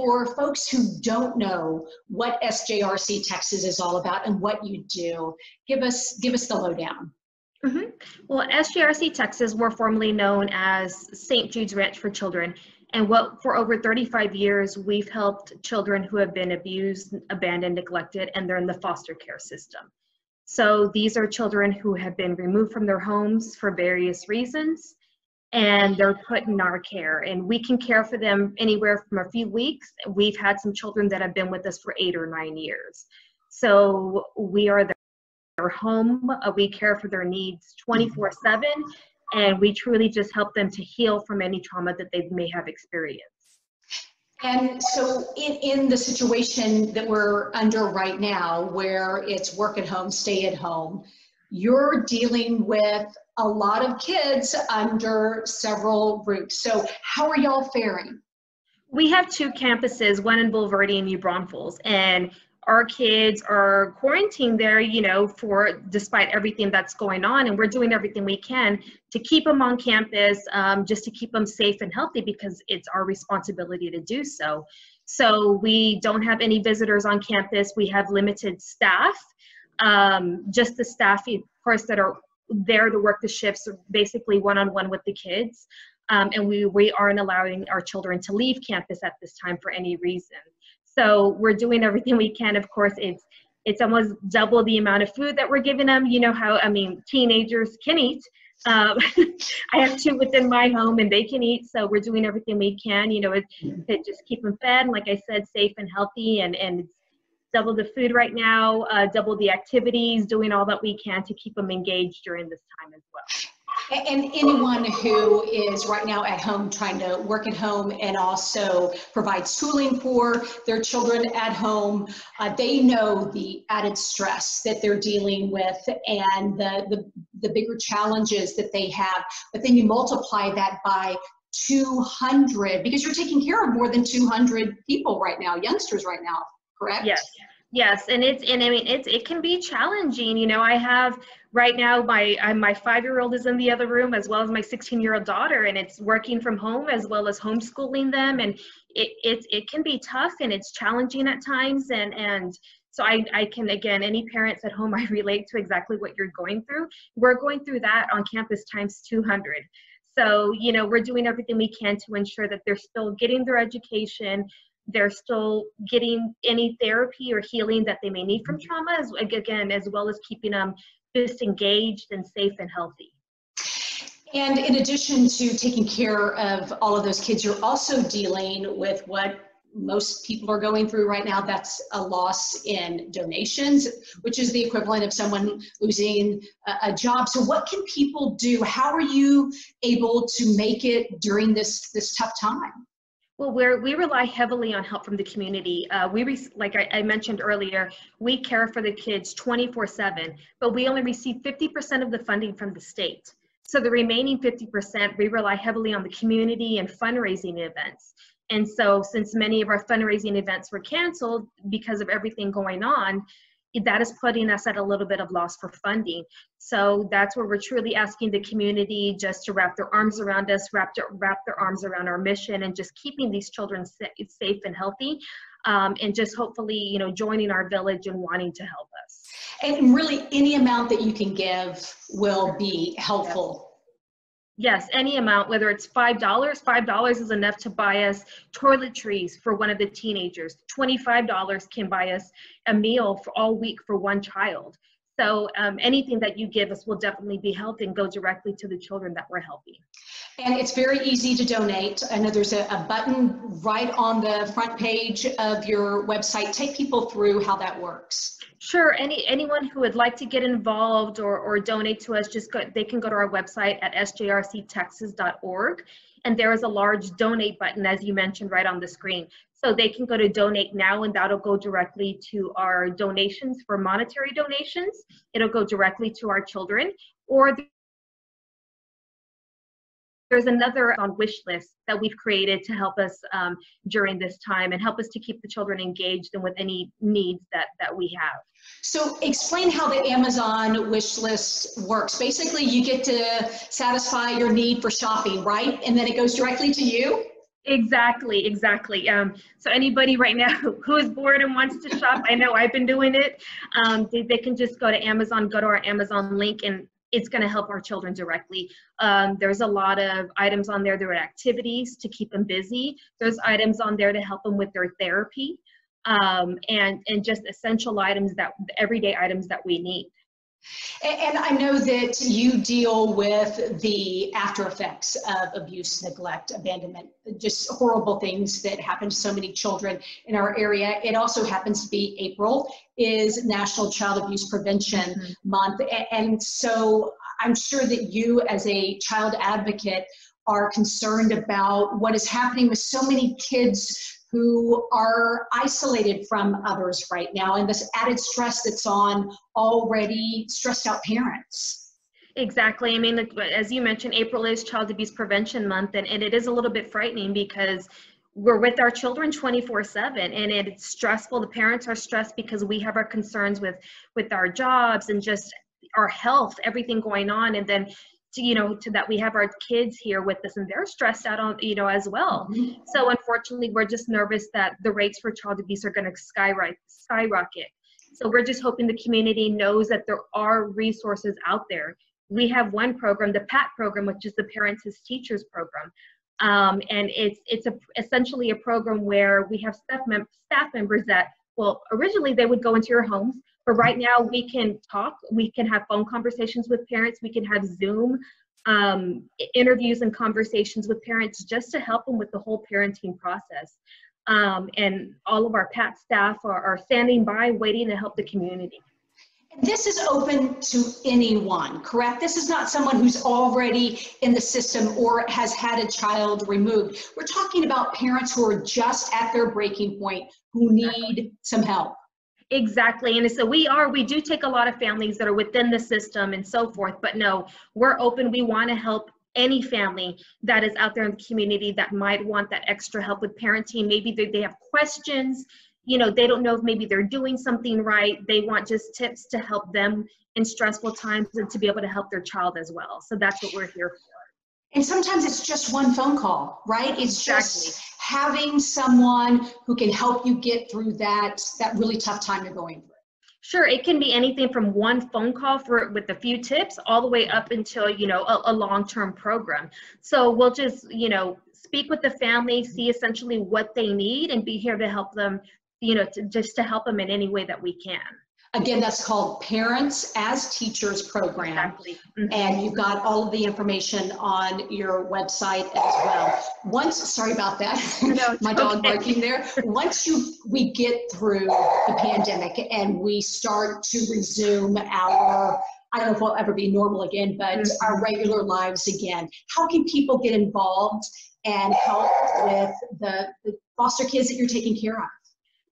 for folks who don't know what SJRC Texas is all about and what you do, give us the lowdown. Mm-hmm. Well, SJRC Texas, we're formerly known as St. Jude's Ranch for Children. And for over 35 years, we've helped children who have been abused, abandoned, neglected, and they're in the foster care system. So these are children who have been removed from their homes for various reasons, and they're put in our care. And we can care for them anywhere from a few weeks. We've had some children that have been with us for 8 or 9 years. So we are their home. We care for their needs 24/7. And we truly just help them to heal from any trauma that they may have experienced. And so in the situation that we're under right now, where it's work at home, stay at home, you're dealing with a lot of kids under several roofs. So how are y'all faring? We have 2 campuses, one in Bulverde and New Braunfels, and our kids are quarantined there, despite everything that's going on, and we're doing everything we can to keep them on campus, just to keep them safe and healthy, because it's our responsibility to do so. So we don't have any visitors on campus. We have limited staff, just the staff, of course, that are there to work the shifts, basically one-on-one with the kids. And we aren't allowing our children to leave campus at this time for any reason. So we're doing everything we can. Of course, it's almost double the amount of food that we're giving them. You know how, teenagers can eat. I have 2 within my home and they can eat. So we're doing everything we can, to just keep them fed. And like I said, safe and healthy, and it's double the food right now, double the activities, doing all that we can to keep them engaged during this time as well. And anyone who is right now at home trying to work at home and also provide schooling for their children at home, they know the added stress that they're dealing with and the bigger challenges that they have. But then you multiply that by 200, because you're taking care of more than 200 people right now, youngsters right now, correct? Yes, and it can be challenging. I have right now my 5-year-old is in the other room, as well as my 16-year-old daughter, and it's working from home as well as homeschooling them, and it can be tough and it's challenging at times, and so I can, again, any parents at home, I relate to exactly what you're going through. We're going through that on campus times 200. So we're doing everything we can to ensure that they're still getting their education. They're still getting any therapy or healing that they may need from trauma, as well as keeping them just engaged and safe and healthy. And in addition to taking care of all of those kids, you're also dealing with what most people are going through right now. That's a loss in donations, which is the equivalent of someone losing a job. So what can people do? How are you able to make it during this tough time? Well, we rely heavily on help from the community. Like I mentioned earlier, we care for the kids 24/7, but we only receive 50% of the funding from the state. So the remaining 50%, we rely heavily on the community and fundraising events. And so since many of our fundraising events were canceled because of everything going on, that is putting us at a little bit of loss for funding. So that's where we're truly asking the community just to wrap their arms around us, wrap their arms around our mission, and just keeping these children safe and healthy, and just hopefully, joining our village and wanting to help us. And really, any amount that you can give will be helpful. Yes, any amount, whether it's $5. $5 is enough to buy us toiletries for one of the teenagers. $25 can buy us a meal for all week for one child. So anything that you give us will definitely be helped and go directly to the children that we're helping. And it's very easy to donate. I know there's a button right on the front page of your website. Take people through how that works. Sure. Anyone who would like to get involved or donate to us, they can go to our website at sjrctexas.org, and there is a large donate button, as you mentioned, right on the screen. So they can go to donate now, and that'll go directly to our donations for monetary donations. It'll go directly to our children, or there's another wish list that we've created to help us during this time and help us to keep the children engaged and with any needs that we have. So explain how the Amazon wish list works. Basically, you get to satisfy your need for shopping, right? And then it goes directly to you? Exactly, exactly. So anybody right now who is bored and wants to shop, I know I've been doing it. They can just go to Amazon, go to our Amazon link, and it's going to help our children directly. There's a lot of items on there. There are activities to keep them busy. There's items on there to help them with their therapy, and just essential items, that everyday items that we need. And I know that you deal with the after effects of abuse, neglect, abandonment, just horrible things that happen to so many children in our area. It also happens to be April is National Child Abuse Prevention Month. And so I'm sure that you as a child advocate are concerned about what is happening with so many kids who are isolated from others right now, and this added stress that's on already stressed out parents. Exactly. I mean, as you mentioned, April is Child Abuse Prevention Month, and it is a little bit frightening because we're with our children 24/7, and it's stressful. The parents are stressed because we have our concerns with our jobs and just our health, everything going on, and then to that we have our kids here with us, and they're stressed out on as well. So unfortunately, we're just nervous that the rates for child abuse are going to skyrocket. So we're just hoping the community knows that there are resources out there. We have one program, the PAT program, which is the Parents as Teachers program, and it's essentially a program where we have staff members that, well, originally they would go into your homes, but right now we can talk, we can have phone conversations with parents, we can have Zoom interviews and conversations with parents just to help them with the whole parenting process. And all of our PAT staff are standing by waiting to help the community. This is open to anyone, correct? This is not someone who's already in the system or has had a child removed. We're talking about parents who are just at their breaking point, who need some help. Exactly. And so we do take a lot of families that are within the system and so forth, but no, we're open. We want to help any family that is out there in the community that might want that extra help with parenting. Maybe they have questions, they don't know if maybe they're doing something right. They want just tips to help them in stressful times and to be able to help their child as well. So that's what we're here for. And sometimes it's just one phone call, right? It's just having someone who can help you get through that really tough time you're going through. Sure, it can be anything from one phone call with a few tips all the way up until, a long-term program. So we'll just, speak with the family, see essentially what they need, and be here to help them, to help them in any way that we can. Again, that's called Parents as Teachers program. Exactly. And you've got all of the information on your website as well. Sorry about that, my dog barking there. Once we get through the pandemic and we start to resume I don't know if we'll ever be normal again, but our regular lives again, how can people get involved and help with the foster kids that you're taking care of?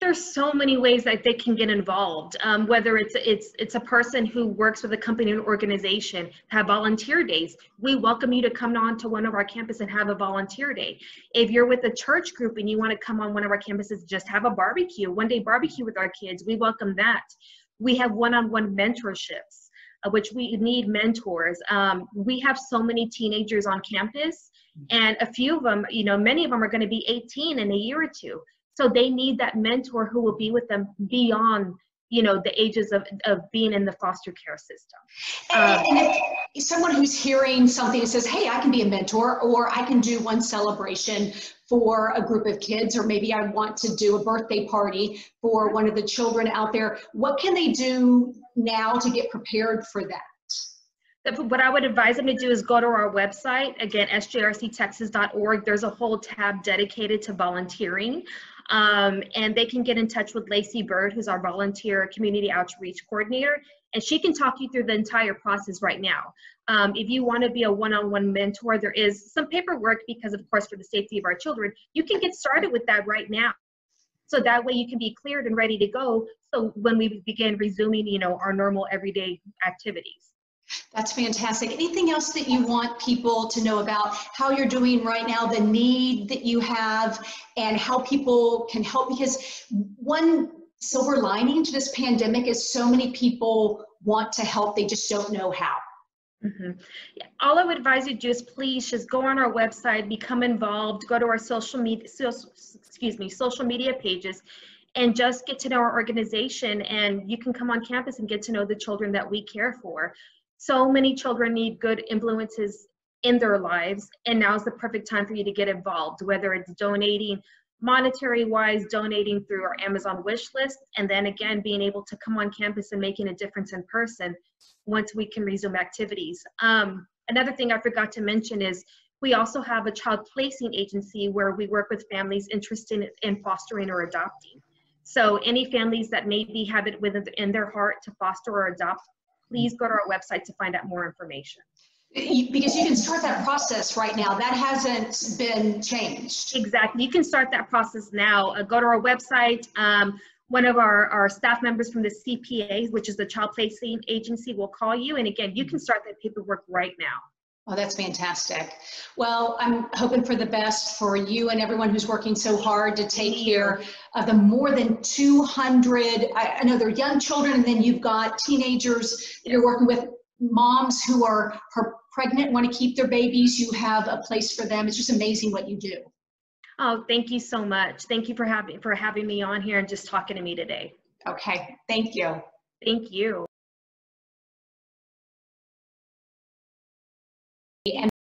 There's so many ways that they can get involved, whether it's a person who works with a company or organization, have volunteer days. We welcome you to come on to one of our campuses and have a volunteer day. If you're with a church group and you want to come on one of our campuses, just have a one-day barbecue with our kids, we welcome that. We have one-on-one mentorships, which we need mentors. We have so many teenagers on campus, and a few of them, many of them are going to be 18 in a year or two. So they need that mentor who will be with them beyond, the ages of being in the foster care system. And if someone who's hearing something that says, hey, I can be a mentor, or I can do one celebration for a group of kids, or maybe I want to do a birthday party for one of the children out there, what can they do now to get prepared for that? What I would advise them to do is go to our website, again, sjrctexas.org. There's a whole tab dedicated to volunteering. And they can get in touch with Lacey Bird, who's our volunteer community outreach coordinator, and she can talk you through the entire process right now. If you want to be a one-on-one mentor, there is some paperwork because, of course, for the safety of our children, you can get started with that right now. So that way you can be cleared and ready to go. So when we begin resuming, our normal everyday activities. That's fantastic. Anything else that you want people to know about how you're doing right now, the need that you have, and how people can help? Because one silver lining to this pandemic is so many people want to help, they just don't know how. Mhm. Yeah, all I would advise you to do is please just go on our website, become involved, go to our social media pages, and just get to know our organization. And you can come on campus and get to know the children that we care for. So many children need good influences in their lives, and now is the perfect time for you to get involved, whether it's donating monetary wise, donating through our Amazon wish list, and then again being able to come on campus and making a difference in person once we can resume activities. Another thing I forgot to mention is we also have a child placing agency where we work with families interested in fostering or adopting. So any families that maybe have it within their heart to foster or adopt, please go to our website to find out more information. Because you can start that process right now. That hasn't been changed. Exactly. You can start that process now. Go to our website. One of our staff members from the CPA, which is the Child Placing Agency, will call you. And again, you can start that paperwork right now. Oh, that's fantastic. Well, I'm hoping for the best for you and everyone who's working so hard to take care of the more than 200, I know they're young children, and then you've got teenagers that you're working with, moms who are pregnant, want to keep their babies. You have a place for them. It's just amazing what you do. Oh, thank you so much. Thank you for having me on here and just talking to me today. Okay, thank you. Thank you. And